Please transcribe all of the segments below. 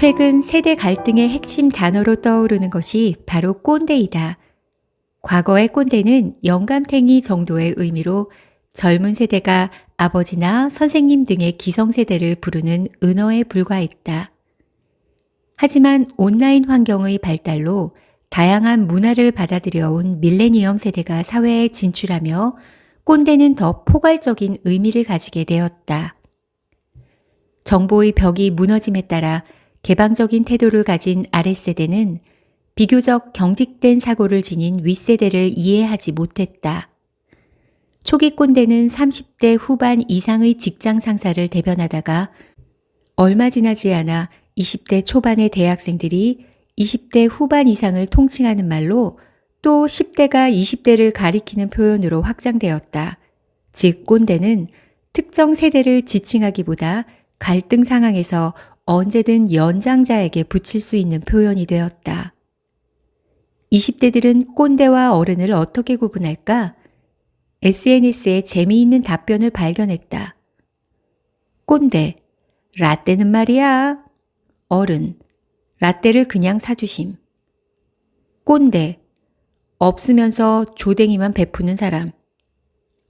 최근 세대 갈등의 핵심 단어로 떠오르는 것이 바로 꼰대이다. 과거의 꼰대는 영감탱이 정도의 의미로 젊은 세대가 아버지나 선생님 등의 기성세대를 부르는 은어에 불과했다. 하지만 온라인 환경의 발달로 다양한 문화를 받아들여온 밀레니엄 세대가 사회에 진출하며 꼰대는 더 포괄적인 의미를 가지게 되었다. 정보의 벽이 무너짐에 따라 개방적인 태도를 가진 아랫세대는 비교적 경직된 사고를 지닌 윗세대를 이해하지 못했다. 초기 꼰대는 30대 후반 이상의 직장 상사를 대변하다가 얼마 지나지 않아 20대 초반의 대학생들이 20대 후반 이상을 통칭하는 말로 또 10대가 20대를 가리키는 표현으로 확장되었다. 즉 꼰대는 특정 세대를 지칭하기보다 갈등 상황에서 언제든 연장자에게 붙일 수 있는 표현이 되었다. 20대들은 꼰대와 어른을 어떻게 구분할까? SNS에 재미있는 답변을 발견했다. 꼰대, 라떼는 말이야. 어른, 라떼를 그냥 사주심. 꼰대, 없으면서 조댕이만 베푸는 사람.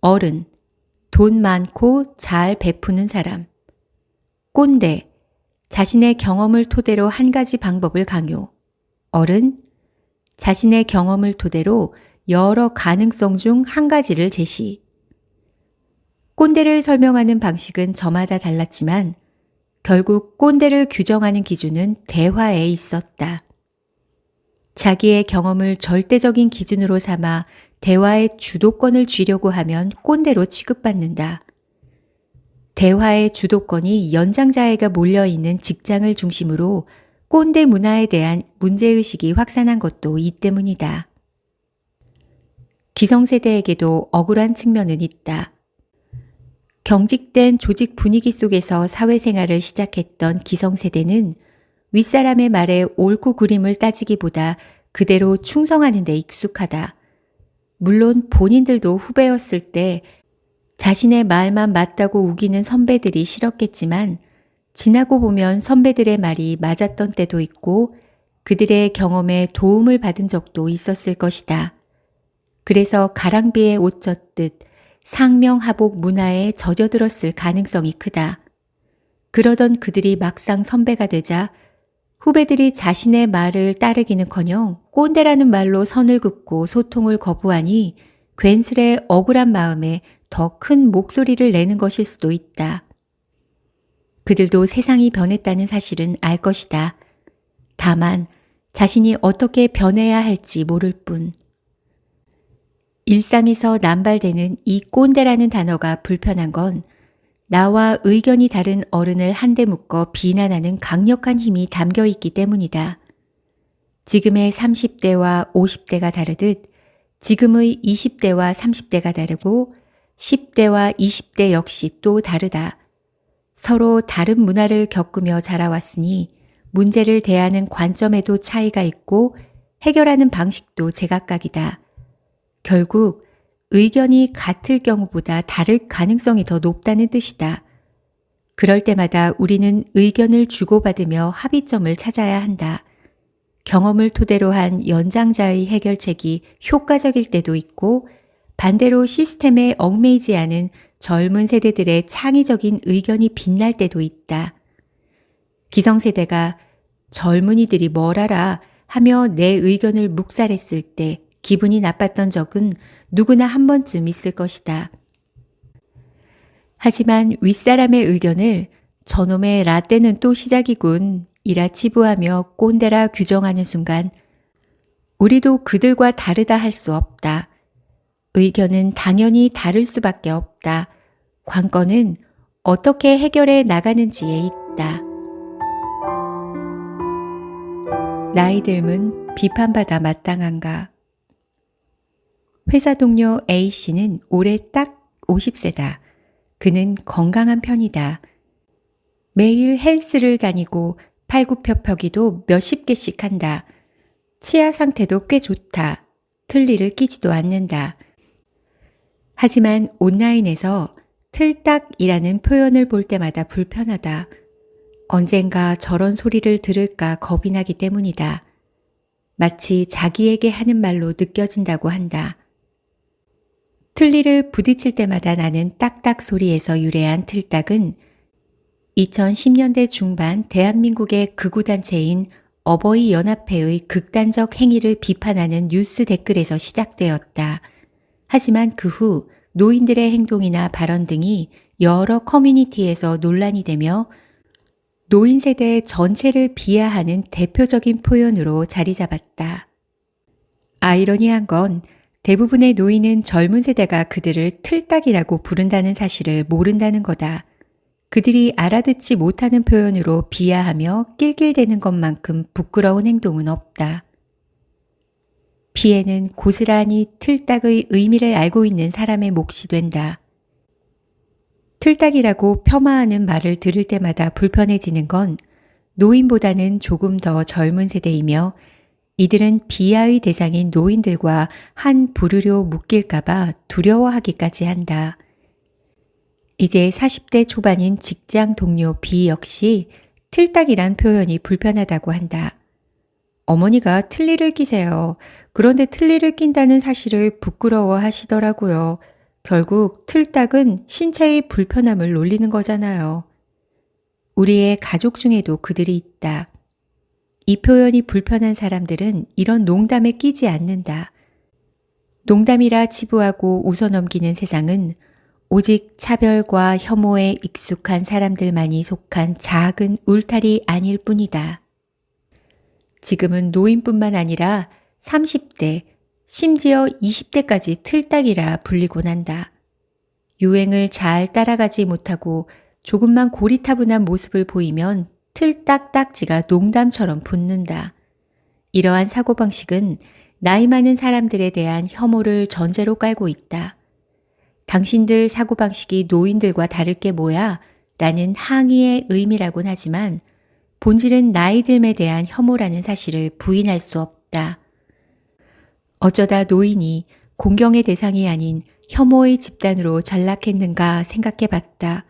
어른, 돈 많고 잘 베푸는 사람. 꼰대, 자신의 경험을 토대로 한 가지 방법을 강요. 어른, 자신의 경험을 토대로 여러 가능성 중 한 가지를 제시. 꼰대를 설명하는 방식은 저마다 달랐지만 결국 꼰대를 규정하는 기준은 대화에 있었다. 자기의 경험을 절대적인 기준으로 삼아 대화의 주도권을 쥐려고 하면 꼰대로 취급받는다. 대화의 주도권이 연장자에게 몰려있는 직장을 중심으로 꼰대 문화에 대한 문제의식이 확산한 것도 이 때문이다. 기성세대에게도 억울한 측면은 있다. 경직된 조직 분위기 속에서 사회생활을 시작했던 기성세대는 윗사람의 말에 옳고 그름을 따지기보다 그대로 충성하는 데 익숙하다. 물론 본인들도 후배였을 때 자신의 말만 맞다고 우기는 선배들이 싫었겠지만 지나고 보면 선배들의 말이 맞았던 때도 있고 그들의 경험에 도움을 받은 적도 있었을 것이다. 그래서 가랑비에 옷 젖듯 상명하복 문화에 젖어들었을 가능성이 크다. 그러던 그들이 막상 선배가 되자 후배들이 자신의 말을 따르기는커녕 꼰대라는 말로 선을 긋고 소통을 거부하니 괜스레 억울한 마음에 더 큰 목소리를 내는 것일 수도 있다. 그들도 세상이 변했다는 사실은 알 것이다. 다만 자신이 어떻게 변해야 할지 모를 뿐. 일상에서 남발되는 이 꼰대라는 단어가 불편한 건 나와 의견이 다른 어른을 한데 묶어 비난하는 강력한 힘이 담겨 있기 때문이다. 지금의 30대와 50대가 다르듯 지금의 20대와 30대가 다르고 10대와 20대 역시 또 다르다. 서로 다른 문화를 겪으며 자라왔으니 문제를 대하는 관점에도 차이가 있고 해결하는 방식도 제각각이다. 결국 의견이 같을 경우보다 다를 가능성이 더 높다는 뜻이다. 그럴 때마다 우리는 의견을 주고받으며 합의점을 찾아야 한다. 경험을 토대로 한 연장자의 해결책이 효과적일 때도 있고 반대로 시스템에 얽매이지 않은 젊은 세대들의 창의적인 의견이 빛날 때도 있다. 기성세대가 젊은이들이 뭘 알아 하며 내 의견을 묵살했을 때 기분이 나빴던 적은 누구나 한 번쯤 있을 것이다. 하지만 윗사람의 의견을 저놈의 라떼는 또 시작이군 이라 치부하며 꼰대라 규정하는 순간 우리도 그들과 다르다 할 수 없다. 의견은 당연히 다를 수밖에 없다. 관건은 어떻게 해결해 나가는지에 있다. 나이 듦은 비판받아 마땅한가? 회사 동료 A씨는 올해 딱 50세다. 그는 건강한 편이다. 매일 헬스를 다니고 팔굽혀펴기도 몇십 개씩 한다. 치아 상태도 꽤 좋다. 틀니를 끼지도 않는다. 하지만 온라인에서 틀딱이라는 표현을 볼 때마다 불편하다. 언젠가 저런 소리를 들을까 겁이 나기 때문이다. 마치 자기에게 하는 말로 느껴진다고 한다. 틀니를 부딪힐 때마다 나는 딱딱 소리에서 유래한 틀딱은 2010년대 중반 대한민국의 극우단체인 어버이연합회의 극단적 행위를 비판하는 뉴스 댓글에서 시작되었다. 하지만 그 후 노인들의 행동이나 발언 등이 여러 커뮤니티에서 논란이 되며 노인 세대 전체를 비하하는 대표적인 표현으로 자리 잡았다. 아이러니한 건 대부분의 노인은 젊은 세대가 그들을 틀딱이라고 부른다는 사실을 모른다는 거다. 그들이 알아듣지 못하는 표현으로 비하하며 낄낄대는 것만큼 부끄러운 행동은 없다. 피해는 고스란히 틀딱의 의미를 알고 있는 사람의 몫이 된다. 틀딱이라고 폄하하는 말을 들을 때마다 불편해지는 건 노인보다는 조금 더 젊은 세대이며 이들은 비하의 대상인 노인들과 한 부류로 묶일까봐 두려워하기까지 한다. 이제 40대 초반인 직장 동료 B 역시 틀딱이란 표현이 불편하다고 한다. 어머니가 틀니를 끼세요. 그런데 틀니를 낀다는 사실을 부끄러워 하시더라고요. 결국 틀딱은 신체의 불편함을 놀리는 거잖아요. 우리의 가족 중에도 그들이 있다. 이 표현이 불편한 사람들은 이런 농담에 끼지 않는다. 농담이라 치부하고 웃어넘기는 세상은 오직 차별과 혐오에 익숙한 사람들만이 속한 작은 울타리 아닐 뿐이다. 지금은 노인뿐만 아니라 30대, 심지어 20대까지 틀딱이라 불리곤 한다. 유행을 잘 따라가지 못하고 조금만 고리타분한 모습을 보이면 틀딱딱지가 농담처럼 붙는다. 이러한 사고방식은 나이 많은 사람들에 대한 혐오를 전제로 깔고 있다. 당신들 사고방식이 노인들과 다를 게 뭐야? 라는 항의의 의미라곤 하지만 본질은 나이 듦에 대한 혐오라는 사실을 부인할 수 없다. 어쩌다 노인이 공경의 대상이 아닌 혐오의 집단으로 전락했는가 생각해 봤다.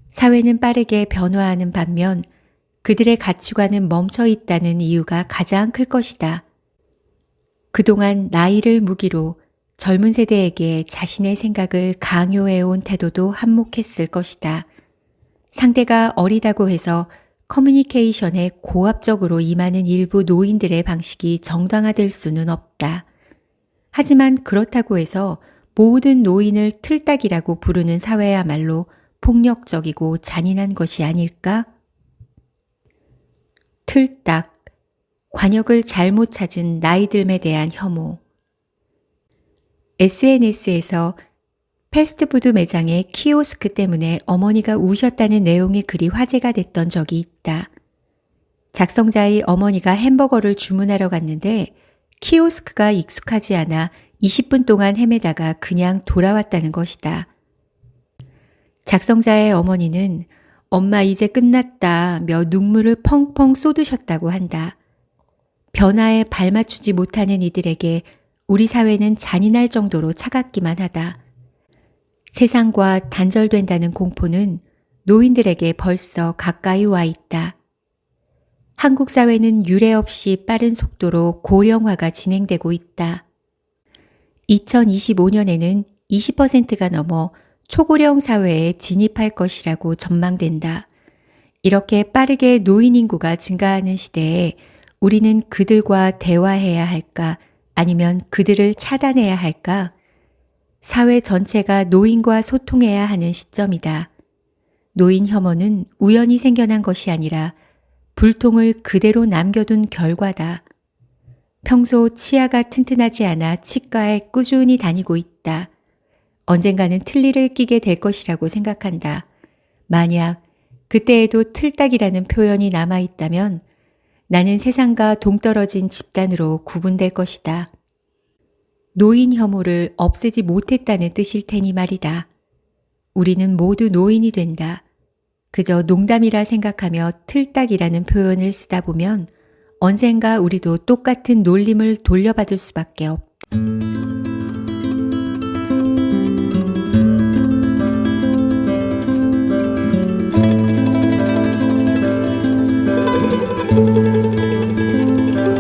사회는 빠르게 변화하는 반면 그들의 가치관은 멈춰 있다는 이유가 가장 클 것이다. 그동안 나이를 무기로 젊은 세대에게 자신의 생각을 강요해온 태도도 한몫했을 것이다. 상대가 어리다고 해서 커뮤니케이션에 고압적으로 임하는 일부 노인들의 방식이 정당화될 수는 없다. 하지만 그렇다고 해서 모든 노인을 틀딱이라고 부르는 사회야말로 폭력적이고 잔인한 것이 아닐까? 틀딱, 관역을 잘못 찾은 나이듦에 대한 혐오. SNS에서 패스트푸드 매장의 키오스크 때문에 어머니가 우셨다는 내용의 글이 화제가 됐던 적이 있다. 작성자의 어머니가 햄버거를 주문하러 갔는데 키오스크가 익숙하지 않아 20분 동안 헤매다가 그냥 돌아왔다는 것이다. 작성자의 어머니는 엄마 이제 끝났다며 눈물을 펑펑 쏟으셨다고 한다. 변화에 발맞추지 못하는 이들에게 우리 사회는 잔인할 정도로 차갑기만 하다. 세상과 단절된다는 공포는 노인들에게 벌써 가까이 와 있다. 한국 사회는 유례 없이 빠른 속도로 고령화가 진행되고 있다. 2025년에는 20%가 넘어 초고령 사회에 진입할 것이라고 전망된다. 이렇게 빠르게 노인 인구가 증가하는 시대에 우리는 그들과 대화해야 할까? 아니면 그들을 차단해야 할까? 사회 전체가 노인과 소통해야 하는 시점이다. 노인 혐오는 우연히 생겨난 것이 아니라 불통을 그대로 남겨둔 결과다. 평소 치아가 튼튼하지 않아 치과에 꾸준히 다니고 있다. 언젠가는 틀니를 끼게 될 것이라고 생각한다. 만약 그때에도 틀딱이라는 표현이 남아있다면 나는 세상과 동떨어진 집단으로 구분될 것이다. 노인 혐오를 없애지 못했다는 뜻일 테니 말이다. 우리는 모두 노인이 된다. 그저 농담이라 생각하며 틀딱이라는 표현을 쓰다 보면 언젠가 우리도 똑같은 놀림을 돌려받을 수밖에 없다.